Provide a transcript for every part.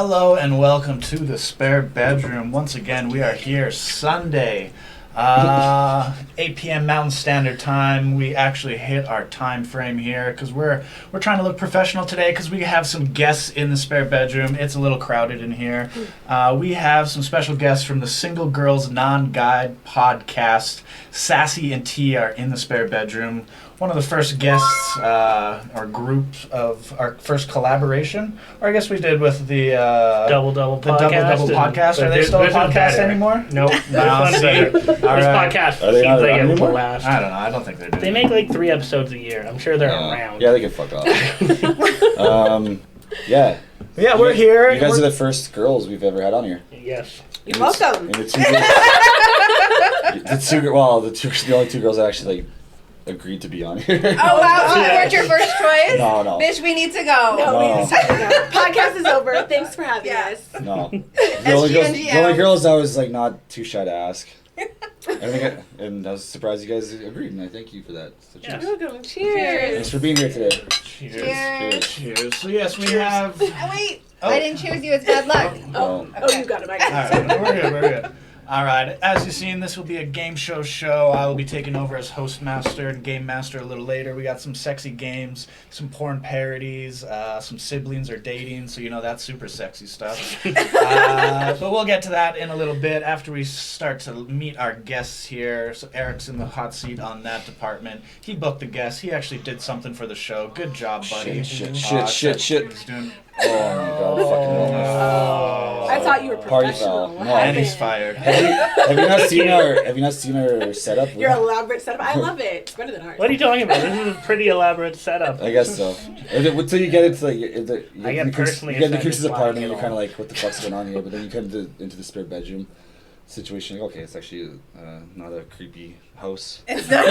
Hello and welcome to the spare bedroom. Once again, we are here Sunday, 8 p.m. Mountain Standard Time. We actually hit our time frame here because we're trying to look professional today because we have some guests in the spare bedroom. It's a little crowded in here. We have some special guests from the Single Girls Non-Guide podcast. Sassy and T are in the spare bedroom. One of the first guests or group of our first collaboration, or I guess we did with the Double podcast. Are they still a podcast anymore? Nope. No, This podcast seems like it will last. I don't know. I don't think they're doing. They make like 3 episodes a year. I'm sure they're around. Yeah, they can fuck off. Yeah. Yeah, we're here. You guys are the first girls we've ever had on here. Yes. You're welcome. And the only two girls that actually like agreed to be on here. Oh wow, so we weren't your first choice? No. Bitch, we need to go. No. We need to go. Podcast is over. Thanks for having us. No. The only girls I was like not too shy to ask. And I was surprised you guys agreed, and I thank you for that. So Yeah. You're welcome. Cheers. Thanks for being here today. Cheers. So yes, we have. Oh, wait, I didn't choose you. It's bad luck. Oh, Oh, you got it. All right, we're good. All right, as you've seen, this will be a game show. I will be taking over as host master and game master a little later. We got some sexy games, some porn parodies, some siblings are dating, so you know that's super sexy stuff. But we'll get to that in a little bit after we start to meet our guests here. So Eric's in the hot seat on that department. He booked the guests. He actually did something for the show. Good job, buddy. Shit. He's doing. Oh my god, fucking hell. I thought you were Party professional. foul. What No. And he's happened? fired. Have you not seen our setup? Your elaborate setup. I love it. It's better than ours. What are you talking about? This is a pretty elaborate setup. I guess so. Until you get into like I get personally you get into offended Chris's by apartment, it you're all. kind of like, what the fuck's going on here? But then you come into the spare bedroom situation. Like, okay, it's actually not a creepy house It's not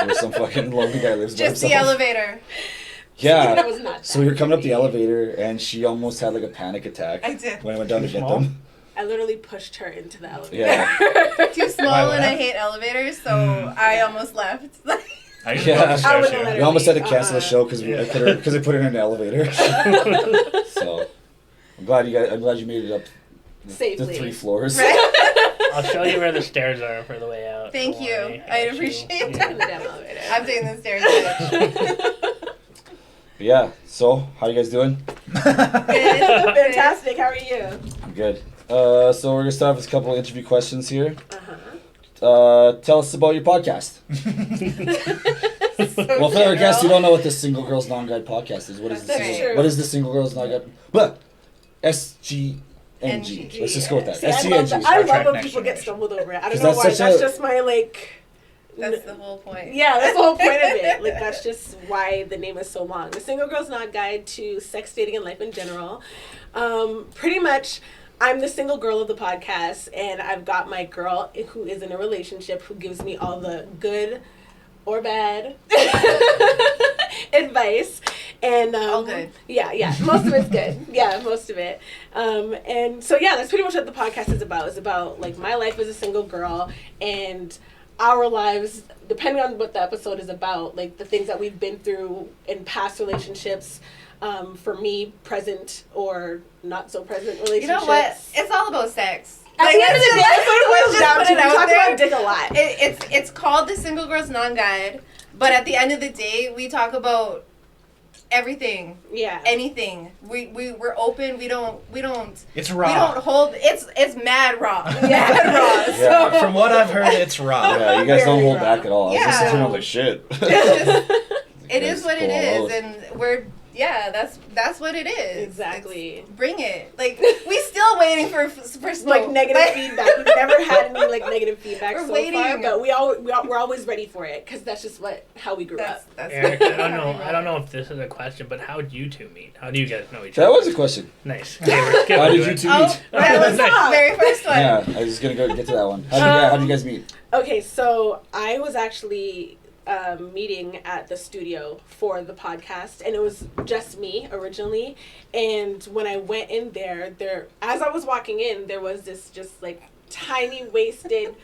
where some fucking lonely guy lives by just the himself. elevator. Yeah. That was not So we were coming up the elevator, and she almost had like a panic attack I did. when I went down to get Small? them. I literally pushed her into the elevator. Yeah. Too small Why, and I what? hate elevators, so I almost left. I usually Yeah. go upstairs I wouldn't here. let We almost had to cancel the Uh-uh. show because I put her in an elevator. So I'm glad you made it up the Safely. 3 floors. I'll show you where the stairs are for the way out. Thank Don't you. worry. I'd got you. appreciate In the that. damn elevator. I'm taking the stairs, bitch. Yeah. So how you guys doing? Good. Fantastic. How are you? I'm good. So we're gonna start with a couple of interview questions here. Uh-huh. Tell us about your podcast. So Well, for our guests who general. don't know what the Single Girls Non-Guide podcast is, what is the That's single, true. what is the Single Girls Non-Guide? What? SGNG. NG. Let's just go with that. See, I love SGNG. that. I Star love Trek when Next people get Generation. stumbled over it. I don't 'Cause know that's why. such That's a- just my like. That's the whole point. Yeah, that's the whole point of it. Like, that's just why the name is so long. The Single Girls Not Guide to Sex, Dating, and Life in General. Pretty much, I'm the single girl of the podcast, and I've got my girl who is in a relationship who gives me all the good or bad advice. And All good. Yeah, most of it's good. Yeah, most of it. And so yeah, that's pretty much what the podcast is about. It's about like my life as a single girl and our lives, depending on what the episode is about, like the things that we've been through in past relationships, for me, present or not so present relationships. You know what? It's all about sex. At the end of the day, that's what it boils let's down just to. put it We out talk there. about dick a lot. It's called the Single Girls Non-Guide, but at the end of the day, we talk about everything, Yeah. anything. We're open. We don't. It's We raw. don't hold. It's mad raw. Mad Yeah. raw. Yeah. So From what I've heard, it's raw. Yeah, you guys don't hold Very back at all. I was Yeah. listening to it, I was like, shit. it's just, it You is guys what it go all is, out. and we're that's what it is. Exactly. It's- bring it. Like we still waiting for smoke. Like negative feedback. We've never had any like negative feedback We're so waiting. far, but we're always ready for it because that's just how we grew That's, up. that's Eric, I don't know if this is a question, but how did you two meet? How do you guys know each other? That was a question. Nice. Okay, we're skipping How to did you it. two Oh, meet? that was Nice. the very first one. Yeah, I was gonna go get to that one. How did you guys meet? Okay, so I was actually meeting at the studio for the podcast, and it was just me originally. And when I went in there, as I was walking in, there was this just like tiny waisted,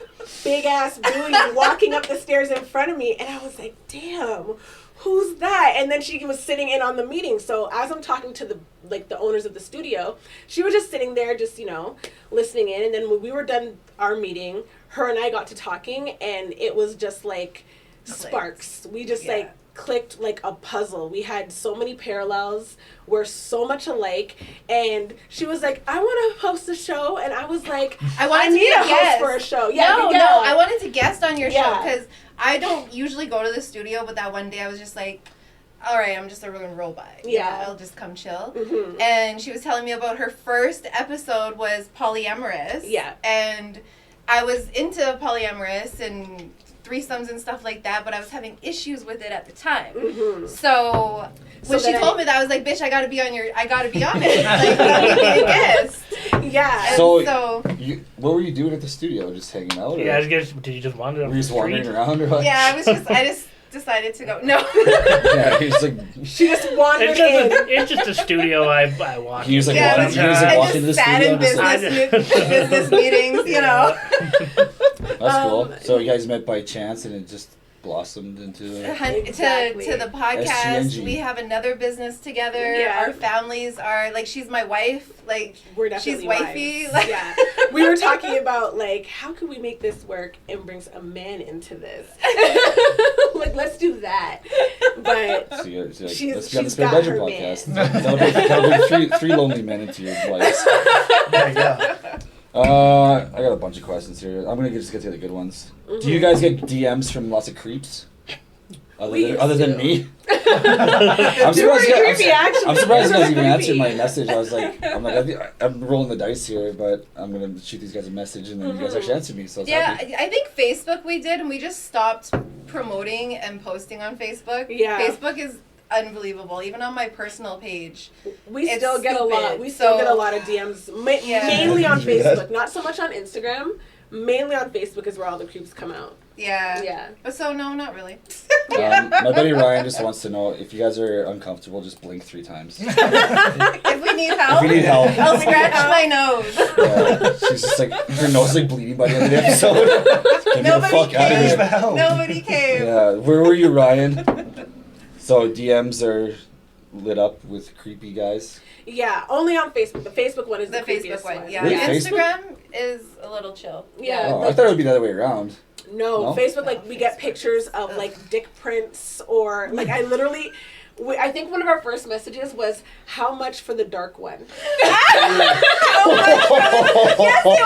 big ass booty walking up the stairs in front of me, and I was like, damn. who's that? And then she was sitting in on the meeting. So as I'm talking to the owners of the studio, she was just sitting there, just, listening in. And then when we were done our meeting, her and I got to talking, and it was just like sparks. We just clicked like a puzzle. We had so many parallels. We're so much alike. And she was like, I want to host a show. And I was like, I need a host for a show. No, I wanted to guest on your show because I don't usually go to the studio, but that one day I was just like, all right, I'm just going to roll by. I'll just come chill. Mm-hmm. And she was telling me about her first episode was polyamorous. Yeah. And I was into polyamorous and threesomes and stuff like that, but I was having issues with it at the time. Mm-hmm. So when she told me that, I was like, bitch, I gotta be on it. Like, I need to be a guest. Yeah. So what were you doing at the studio? Just hanging out? Yeah, did you just wander? Were you just wandering around or what? Yeah, I just decided to go. No. Yeah, he's like. She just wandered in. It's just a studio I walk. He was like walking into the studio. Business meetings, That's cool. So you guys met by chance, and it just blossomed into to the podcast. SGNG. We have another business together. Yeah. Our families are like, she's my wife. Like, we're definitely she's wifey. Like, yeah. We were talking about like, how could we make this work and bring a man into this? Like, let's do that. But let's be on the Spare Bedroom podcast. That'll be three lonely men into your lives. There you go. I got a bunch of questions here. I'm gonna just get to the good ones. Mm-hmm. Do you guys get DMs from lots of creeps? Other than me? I'm surprised you guys even answered my message. I'm rolling the dice here, but I'm gonna shoot these guys a message, and then you guys actually answered me. So happy. I think Facebook we did, and we just stopped promoting and posting on Facebook. Yeah, Facebook is unbelievable. Even on my personal page, we still get a lot. We still get a lot of DMs, mainly on Facebook. Not so much on Instagram. Mainly on Facebook is where all the creeps come out. Yeah. But so no, not really. My buddy Ryan just wants to know if you guys are uncomfortable, just blink 3 times. If we need help, I'll scratch my nose. Yeah, she's just like, her nose is like bleeding by the end of the episode. Get the fuck out of here. Nobody came. Yeah, where were you, Ryan? So DMs are lit up with creepy guys? Yeah, only on Facebook. The Facebook one is the Facebook one. Yeah, really? Instagram is a little chill. Yeah. Oh, I thought it would be the other way around. No? Facebook, like, we get pictures of, like, dick prints or, like, I think one of our first messages was, how much for the dark one? Yes, it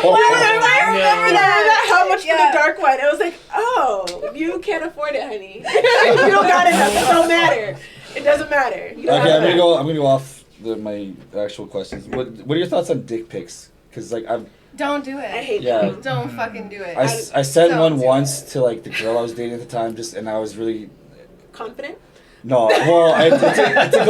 was. I remember that. How much for the dark one? It was like, oh, you can't afford it, honey. You don't got enough. It don't matter. It doesn't matter. Okay, I'm gonna go off my actual questions. What are your thoughts on dick pics? Because, like, don't do it. I hate them. Don't fucking do it. I sent one once to, like, the girl I was dating at the time, and I was really confident. No, well, it took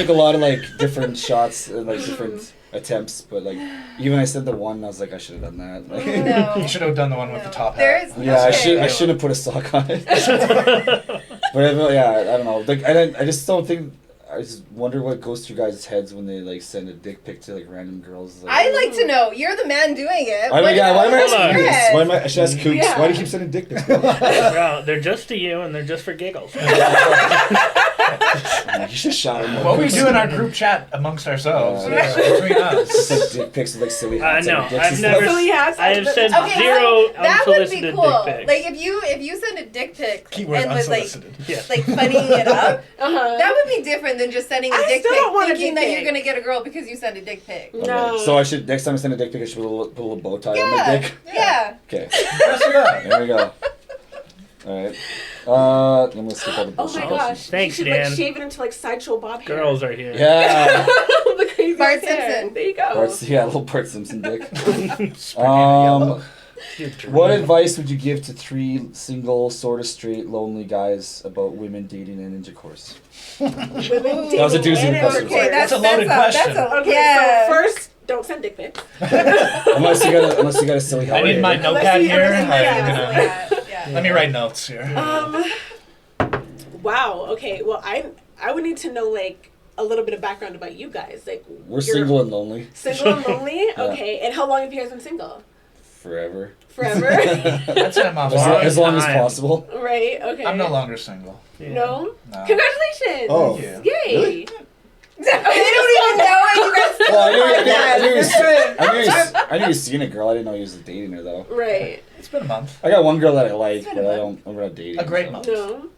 a lot of like different shots and like different attempts, but like even I said the one, I was like, I should have done that. Like, no. You should have done the one with the top hat. I shouldn't have put a sock on it. But I don't know. Like I just don't think. I just wonder what goes through guys' heads when they like send a dick pic to like random girls. Like, I'd like to know. You're the man doing it. Why am I asking this? I should ask Kooks. Yeah. Why do you keep sending dick pics? Well, they're just to you, and they're just for giggles. You should shout him. What we do in our group chat amongst ourselves, between us. Just like dick pics with like silly hats. No, I've never. I have sent zero unsolicited dick pics. Like if you send a dick pic Keyword and was like yeah. funnying it up, that would be different than just sending a dick pic thinking that you're gonna get a girl because you send a dick pic. Okay. No. So I should next time I send a dick pic, I should put a little bow tie on my dick. Yeah. Okay. There we go. All right. I'm gonna skip all the bullshit. Oh my gosh! Thanks, you should Dan. like shave it into like sideshow bob hair. Girls are here. Yeah. The crazy Bart hair. Simpson. There you go. Little Bart Simpson dick. What advice would you give to 3 single, sort of straight, lonely guys about women dating and intercourse? That was a doozy of a question. Okay, that's a loaded question. So first, don't send dick pics. unless you got a silly I need my notepad here. Yeah. Let me write notes here. Wow. Okay. Well, I would need to know like a little bit of background about you guys. Like we're single and lonely. Single and lonely. Yeah. Okay. And how long have you guys been single? forever. Forever? I'd say I'm off. As long as time. possible. Right, okay. I'm no longer single. Yeah. No? No. Congratulations! Oh. Thank you. Yay! Really? They don't even know it. You guys still Well, I knew he was seeing a girl. I didn't know he was dating her though. Right. It's been a month. I got one girl that I like, It's been but a I'm not dating. A great month. No.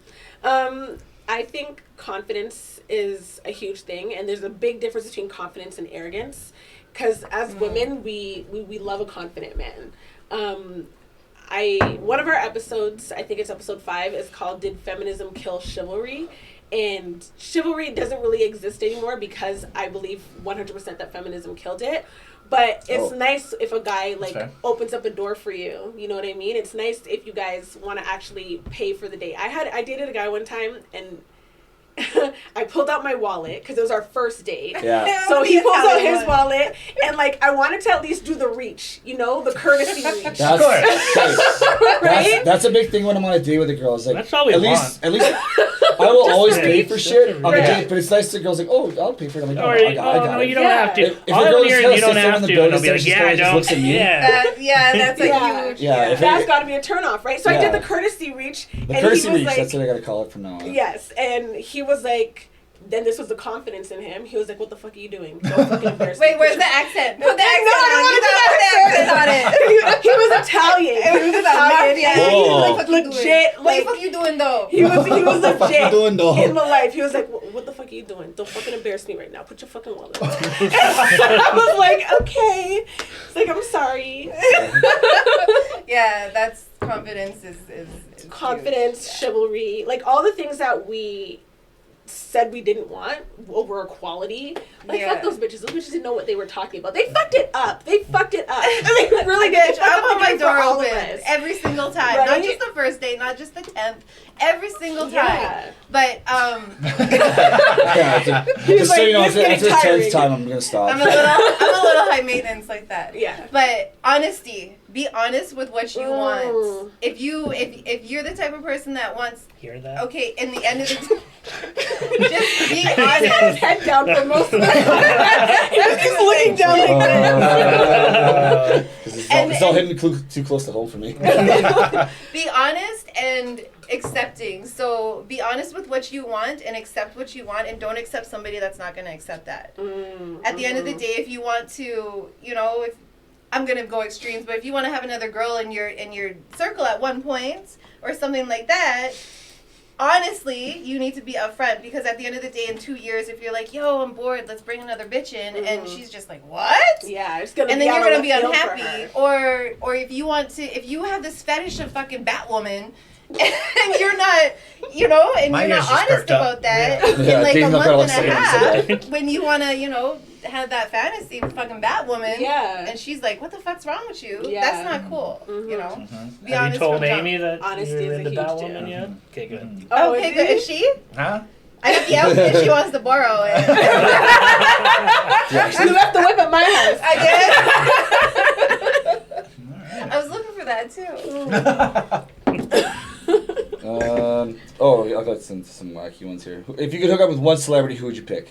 I think confidence is a huge thing, and there's a big difference between confidence and arrogance. Because as women, we love a confident man. One of our episodes, I think it's episode 5, is called "Did Feminism Kill Chivalry?" And chivalry doesn't really exist anymore because I believe 100% that feminism killed it. But it's nice if a guy opens up a door for you. You know what I mean? It's nice if you guys want to actually pay for the date. I dated a guy one time and I pulled out my wallet because it was our first date. Yeah. So he pulls out his wallet and I wanted to at least do the reach, the courtesy reach. That's a big thing when I'm on a date with a girl. It's like That's all we at want. least I will always pay for shit on the Right. date, but it's nice to girls like, oh, I'll pay for it. I'm like, no, Or, I got no, it. you don't Yeah. have to. If All a girl I'm just hearing, you kinda don't sits there have on the to. boat And I'll be and like, just yeah, I kinda just don't. looks at me. Yeah. That's a Yeah. huge. Yeah, if That's got to be a turnoff, right? So I did the courtesy reach. The and courtesy he was reach, like, that's what I gotta call it from now on. yes, and he was like, then this was the confidence in him. He was like, what the fuck are you doing? Don't fucking embarrass me. Wait, where's the accent? Put the accent No, I don't on. want You to gotta put the accent on it. he was Italian. He was Italian. Yeah, Whoa. what the fuck you doing? Legit, What like- the fuck you doing though? He was What the fuck you legit doing, though? in the life. He was like, what the fuck are you doing? Don't fucking embarrass me right now. Put your fucking wallet on. I was like, okay. It's like, I'm sorry. Yeah, that's confidence is Confidence, huge. chivalry, all the things that we said we didn't want over equality. Yeah. Fuck those bitches. Those bitches didn't know what they were talking about. They fucked it up. I mean, really did. Bitch, I want my Fucked up door for all of open us. every single time. Right? Not just the first date, not just the 10th. Every single time. Yeah. But Yeah, He's just so you know, like, after "This the is getting 10th time, I'm gonna stop. I'm a little high maintenance like that. Yeah. But honesty. Be honest with what you Mm. want. If you're the type of person that wants, Hear that? okay, in the end of the just be He had his honest. head down for most of it. He was just looking down like this. It's all hitting too close to home for me. Be honest and accepting. So be honest with what you want and accept what you want, and don't accept somebody that's not going to accept that. At the end of the day, if you want to, if I'm going to go extremes, but if you want to have another girl in your circle at one point or something like that, honestly, you need to be upfront, because at the end of the day, in 2 years, if you're like, yo, I'm bored, let's bring another bitch in, and she's just like, what? Yeah, it's gonna And be then out you're of gonna be left field for unhappy, her. or if you have this fetish of fucking Batwoman, and you're not, and My you're ears not just honest perked up. about that Yeah, in like a Dave's not gonna month and a let half, someone say when you wanna, have that fantasy of fucking Batwoman, Yeah. and she's like, what the fuck's wrong with you? Yeah. That's not cool, Be Have you honest told from jump. Amy that Honesty you're is a into huge Batwoman deal. yet? Okay, good. Oh, Okay, is good. it? Is she? Huh? I got the outfit she wants to borrow it. You left the whip at my house. I did. I was looking for that too. I got some wacky ones here. If you could hook up with one celebrity, who would you pick?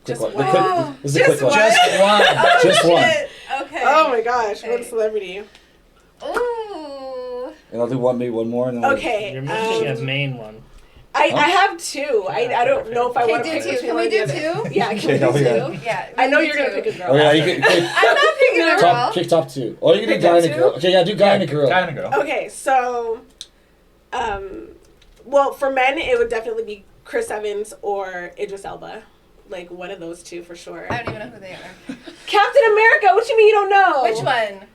Quick Just one. one. This is a quick one. Just one. Just one. Shit. Okay. Oh my gosh, Okay. what a celebrity. Ooh. And I'll do maybe one more. And then Okay. You're missing a main one. I have two. I don't know if I Okay, want to do pick two. between Can one we or the do other. two? Yeah, can we do Okay, oh, two? Yeah. I know we you're do gonna two. pick a girl. Oh yeah, you can pick I'm not picking a girl. pick top two. Or you can do Pick guy top and a two? girl. Okay, yeah, do guy and a girl. Guy and a girl. Okay, so, well, for men, it would definitely be Chris Evans or Idris Elba. Like, one of those two for sure. I don't even know who they are. Captain America, what you mean you don't know? Which one?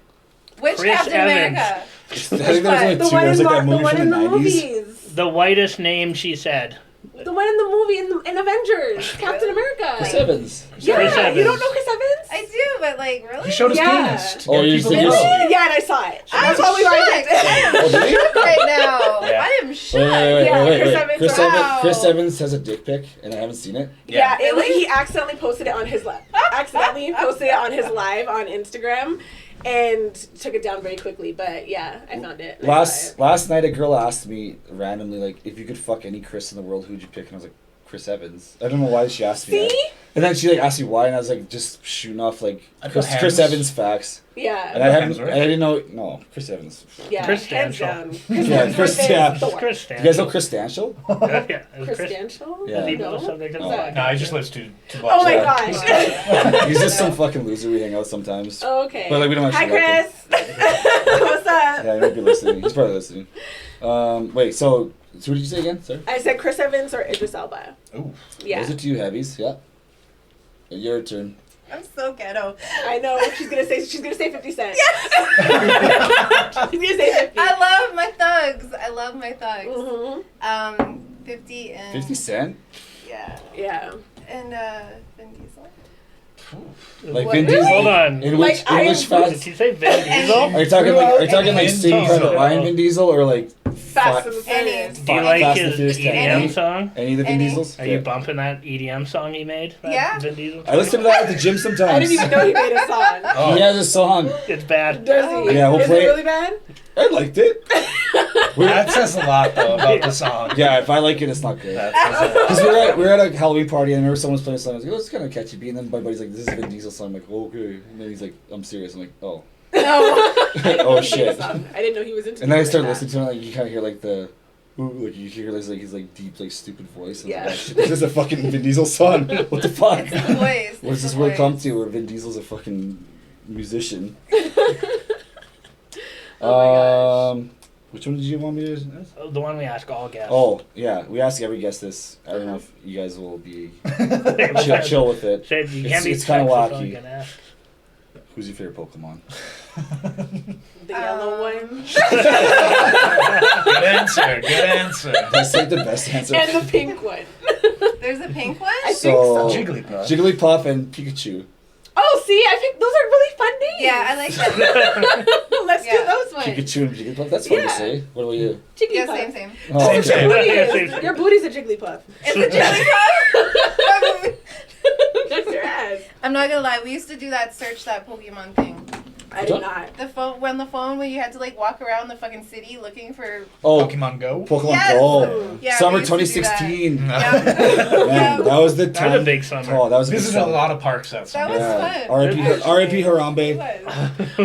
Which Chris Captain Evans. America? I think there was only The two. one There was in, like that the movie one from in the the 90s. movies. The whitest name she said. The one in the movie in Avengers. Captain America. Chris Evans. Yeah, Chris you Evans. don't know Chris Evans? I do, but like, really? He showed his Yeah. penis. To Oh, get you people think to it's- know. Yeah, and I saw it. I'm That's why we shocked. liked I it. Oh, am did he? shook right now. Yeah. I am shook. Yeah, Chris Evans, Chris, wow. Chris Evans has a dick pic, and I haven't seen it. Yeah, Really? he accidentally posted it on his live. Accidentally posted it on his live on Instagram, and took it down very quickly. But yeah, I found it. and I saw it. Last night, a girl asked me randomly, like, if you could fuck any Chris in the world, who'd you pick? And I was like, Chris Evans. I don't know why she asked me that. And then she like asked me why, and I was like just shooting off like Chris Evans facts. Yeah. And I didn't know. No, Chris Evans. Yeah. Chris hands Stanchel. down. Yeah, Chris Stanchel. Chris You guys know Chris Stanchel? Yeah. Chris Stanchel? Yeah. He No. knows something. No, he just lives too Oh my much. gosh. He's just some fucking loser. We hang out sometimes. Oh, okay. But like we don't Hi, actually like him. Chris. What's up? Yeah, he might be listening. He's probably listening. Wait, so what did you say again, sir? I said Chris Evans or Idris Elba. Ooh. Yeah. Those are two heavies. Yeah. Your turn. I'm so ghetto. I know. She's gonna say 50 Cent. Yes. She's gonna say 50. I love my thugs. I love my thugs. Mm-hmm. 50 and 50 Cent? Yeah. Yeah. And Vin Diesel. Like What? Vin Really? Diesel? Hold on. In Like, which I English am- Did fast? you say Vin Diesel? Are you talking like Saving Vin Private Diesel. Ryan Vin Diesel or like Fast and the Furious. Do you like Fast and his Furious 10? EDM Any? song? Any of the Vin Any? Diesels? Are you bumping that EDM song he made? That Yeah. Vin Diesel? I listen to that at the gym sometimes. I didn't even know he made a song. Oh. He has a song. It's bad. Does he? Yeah, we'll Is play it it. really bad? I liked it. That says a lot though about the song. Yeah, if I like it, it's not good. That says a lot. Because we were at a Halloween party and I remember someone was playing a song. I was like, oh, it's kind of catchy beat. And then my buddy's like, this is a Vin Diesel song. I'm like, oh, okay. And then he's like, I'm serious. I'm like, oh. No. Oh, shit. I didn't know he was into And then I music started like that. listening to it, like you kind of hear like the, ooh, like you hear like his like deep like stupid voice. And I was Yeah. like, oh, shit, this is a fucking Vin Diesel song. What the fuck? It's the voice. What does this world come to where Vin Diesel's a fucking musician? Oh my gosh. Which one did you want me to ask? Oh, the one we ask all guests. Oh yeah, we ask every guest this. I don't know if you guys will be Chill. chill with it. Said you can't be It's kinda sexist, so wacky. you can ask. Who's your favorite Pokemon? The yellow one. Good answer. Good answer. That's like the best answer. And the pink one. There's a pink one? I think so. Jigglypuff. Jigglypuff and Pikachu. Oh, see, I think those are really fun names. Yeah, I like that. Let's do Yeah. those ones. Pikachu and Jigglypuff. That's fun Yeah. to say. What about you? Jigglypuff. Yeah, same. Oh, Same, same. Booty Yeah, is- same. Your booty's a Jigglypuff. It's a Jigglypuff. That's your ass. I'm not gonna lie, we used to do that search that Pokemon thing. I did not. The phone when you had to like walk around the fucking city looking for Oh, Pokemon Go. Pokemon Yes. Go. Yeah, Summer we used to do that. 2016. Yeah. Man, that was the That time. was a big summer. Oh, that was a This big is a summer. lot of parks that That summer. was Yeah. fun. R.I.P. Actually. Harambe. It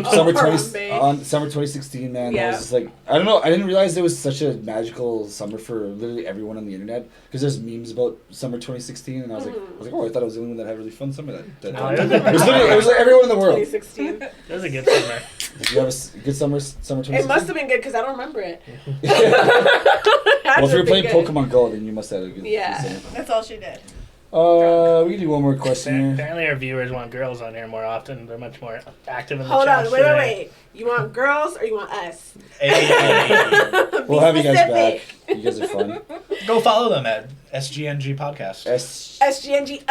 was. Summer Harambe. 20 on summer 2016, man. That Yeah. was just like I don't know. I didn't realize there was such a magical summer for literally everyone on the internet because there's memes about summer 2016, and I was like, oh, I thought I was the only one that had a really fun summer. That No, time. it was It was literally it was like everyone in the world. 2016. That was a good summer. Did you have a good summer 2016? It must have been good because I don't remember it. Well, if you were playing Pokemon Go, then you must have had a good, Yeah. good summer. That's all she did. We can do one more question here. Apparently, our viewers want girls on here more often. They're much more active in the Hold chat on, wait. You want girls or you want us? Hey, We'll have you guys back. specific. You guys are fun. go follow them at SGNG Podcast.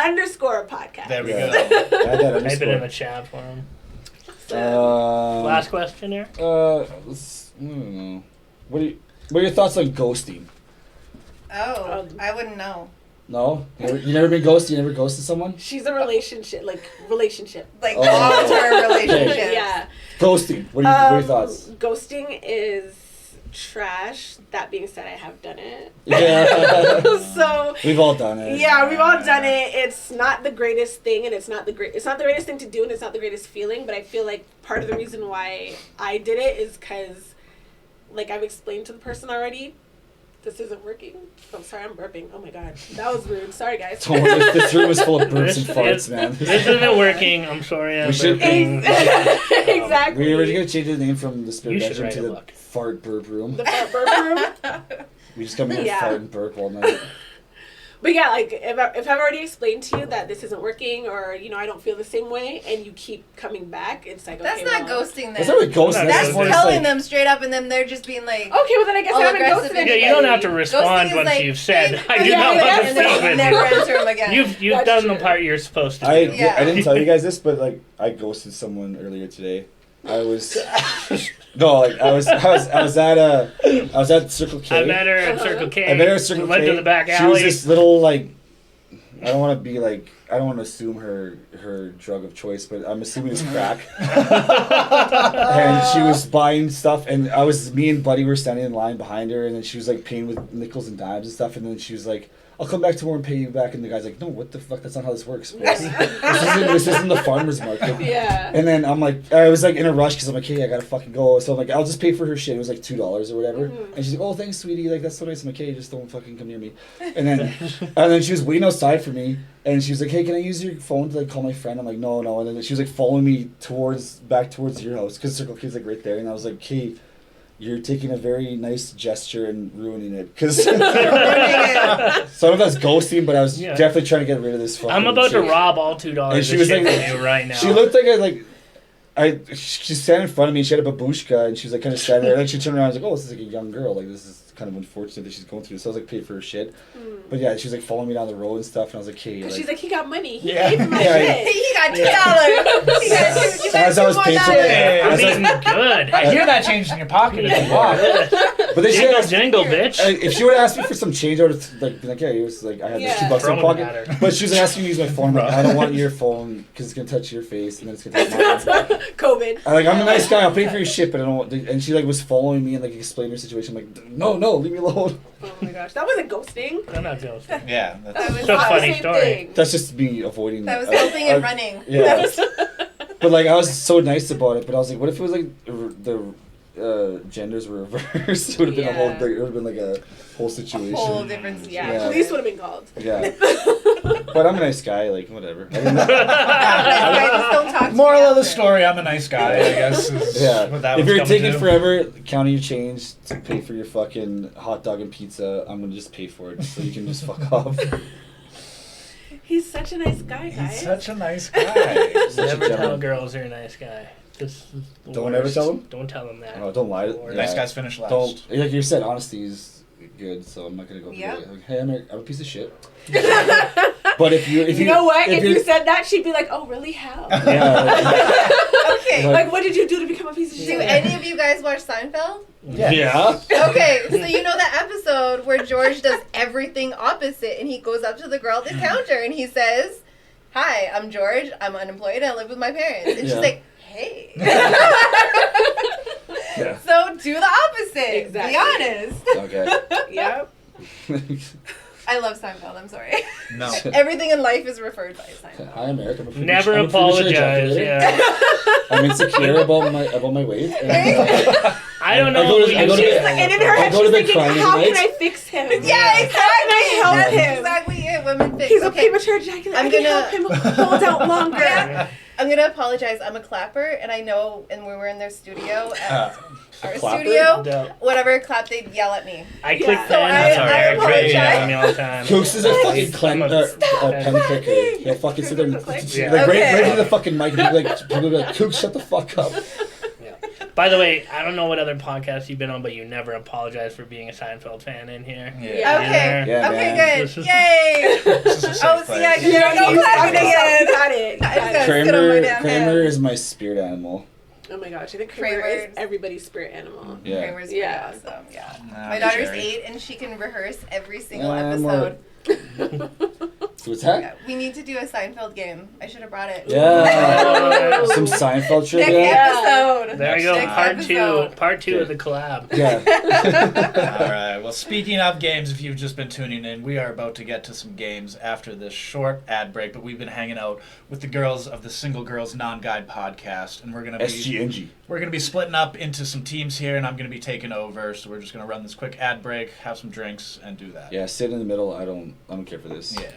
SGNG_podcast. There we Yeah. go. Add that Type it in underscore. the chat for them. Last question here. I don't know. What are your thoughts on ghosting? Oh, I wouldn't know. No? You never been ghosted? You never ghosted someone? She's a relationship. Like Oh. long-term relationships. Yeah. Ghosting. What are your thoughts? Ghosting is trash. That being said, I have done it. Yeah. So We've all done it. yeah, we've all done it. It's not the greatest thing, and it's not the greatest thing to do, and it's not the greatest feeling. But I feel like part of the reason why I did it is because, like I've explained to the person already, this isn't working. I'm sorry, I'm burping. Oh my god, that was rude. Sorry, guys. Don't worry, this room is full of burps and This farts, is- man. This isn't working. I'm sorry. I'm We should- burping. Exactly. We were going to change the name from the spirit You should bedroom write to a the book. fart burp room. The fart burp room. We just come in and Yeah. fart and burp all night. But yeah, like if I've already explained to you that this isn't working, or I don't feel the same way, and you keep coming back, it's like That's okay, not well, ghosting them. That's not really ghosting. That's That's more just telling like- them straight up, and then they're just being like, Okay, well then I guess All I haven't aggressive ghosted and- Yeah, anybody. you don't have to respond ghosting is once like, you've said, hey, I do yeah, not yeah, want to and speak then with never you. answer them again. You've That's done true. the part you're supposed to do. Yeah. I didn't tell you guys this, but like I ghosted someone earlier today. I was I was at Circle K. I met her at Circle K. I met her at Circle We went K. to the back She was alley. this little like I don't want to assume her drug of choice, but I'm assuming it's crack. And she was buying stuff, and me and Buddy were standing in line behind her, and then she was like paying with nickels and dimes and stuff, and then she was like, I'll come back tomorrow and pay you back. And the guy's like, no, what the fuck? That's not how this works. This isn't the farmer's market. Yeah. And then I'm like, I was like in a rush because I'm like, hey, I gotta fucking go. So I'm like, I'll just pay for her shit. It was like $2 or whatever. And she's like, oh, thanks, sweetie. Like, that's so nice. I'm like, hey, just don't fucking come near me. And then she was waiting outside for me. And she was like, hey, can I use your phone to like call my friend? I'm like, no. And then she was like following me back towards your house because Circle K's like right there. And I was like, hey, you're taking a very nice gesture and ruining it. Because some of that's ghosting, but I was definitely trying to get rid of this fucking I'm about shit. to rob all $2 And she was from like, you right now. She looked like she's standing in front of me. She had a babushka, and she was like kind of standing there. And she turned around and was like, "Oh, this is like a young girl. Like this is kind of unfortunate that she's going through this." So I was like, "Pay for her shit." But yeah, she was like following me down the road and stuff, and I was like, "Hey." She's like, "He got money. He paid for my shit. He got $2. He got $2. As I was paying for it, I'm eating good. I hear that change in your pocket as you walk. But then Jingle, jingle, bitch. If she would have asked me for some change, I would have like been like, "Yeah, it was like I had this $2 in my Throwing pocket." at her. But she was like, asking me to use my phone. I'm like, I don't want your phone because it's gonna touch your face and then it's gonna touch mine. COVID. I'm a nice guy. I'll pay for your shit, but I don't want. And she like was following me and like explaining her situation. I'm like, no, leave me alone. Oh my gosh, that wasn't ghosting. I'm not ghosting. Yeah, That that's was It's a funny Same story. thing. That's just me avoiding. That was helping and running. Yeah. But like I was so nice about it, but I was like, what if it was like the genders were reversed? It would have been it would have been like a whole situation. Whole different situation. Yeah. Police would have been called. Yeah. But I'm a nice guy, like whatever. I mean, Just don't talk to me moral of the after. story. I'm a nice guy, I guess. Is what that if was you're coming taking to. forever counting your change to pay for your fucking hot dog and pizza, I'm gonna just pay for it so you can just fuck off. He's such a nice guy, guys. He's such a nice guy. Such a Never tell gentleman. girls you're a nice guy. This is the Don't worst. ever tell them? Don't tell them that. Oh, don't lie. Lord. Nice guys finish last. Don't. Like you said, honesty is good, so I'm not gonna go. Yep. Like, hey, I'm a piece of shit. But if you You know what? If you you're- said that, she'd be like, "Oh, really? How? yeah, Okay. Like, what did you do to become a piece of Do shit?" any of you guys watch Seinfeld? yeah. Okay, so you know that episode where George does everything opposite and he goes up to the girl at the counter and he says, "Hi, I'm George. I'm unemployed and I live with my parents." And she's Yeah. like, "Hey." Yeah. So do the opposite. Exactly. Be honest. Okay. Yep. I love Seinfeld. I'm sorry. No. Everything in life is referred by Seinfeld. Hi, America. I'm a premature- Never I'm a premature apologize. ejaculator. Yeah. I'm insecure about my weight. And, I don't know. I go to- what I you go to do. bed- And in her I head, go to she's bed thinking, crying "How every can night." I fix him? Yeah, exactly. help That's him? exactly it. Women fix. He's a Okay. premature ejaculator. I'm I can gonna- help him hold out longer." Yeah. I'm gonna apologize. I'm a clapper, and I know. And when we're in their studio, at our clapper? studio, No. whatever clap, they'd yell at me. I click Yeah. pen. So That's I alright. apologize. Yell me all the time. Cooks is a fucking pen Stop clicker. He'll fucking sit there and Yeah. like Okay. right to the fucking mic and people be like, Cooks, shut the fuck up. By the way, I don't know what other podcast you've been on, but you never apologized for being a Seinfeld fan in here. Yeah. Okay. Yeah, okay. man. Good. Yay. This is a safe Oh, see, place. I can no clapping again. You got it. You got it. Sit on my damn Kramer hand. is my spirit animal. Oh my gosh, I think Kramer is Kramer's- everybody's spirit animal. Yeah. Kramer's pretty Yeah. awesome. Yeah. Nah, My daughter's Jerry. 8, and she can rehearse every single I'm more- episode. So what's that? Yeah, we need to do a Seinfeld game. I should have brought it. Yeah. Ooh. Some Seinfeld Next trivia. episode. There you go. Next Part episode. two. Part two of the collab. Yeah. All right. Well, speaking of games, if you've just been tuning in, we are about to get to some games after this short ad break. But we've been hanging out with the girls of the Single Girls Non-Guide podcast, and we're gonna be SGNG. splitting up into some teams here, and I'm gonna be taking over. So we're just gonna run this quick ad break, have some drinks, and do that. Yeah, sit in the middle. I don't care for this. Yeah.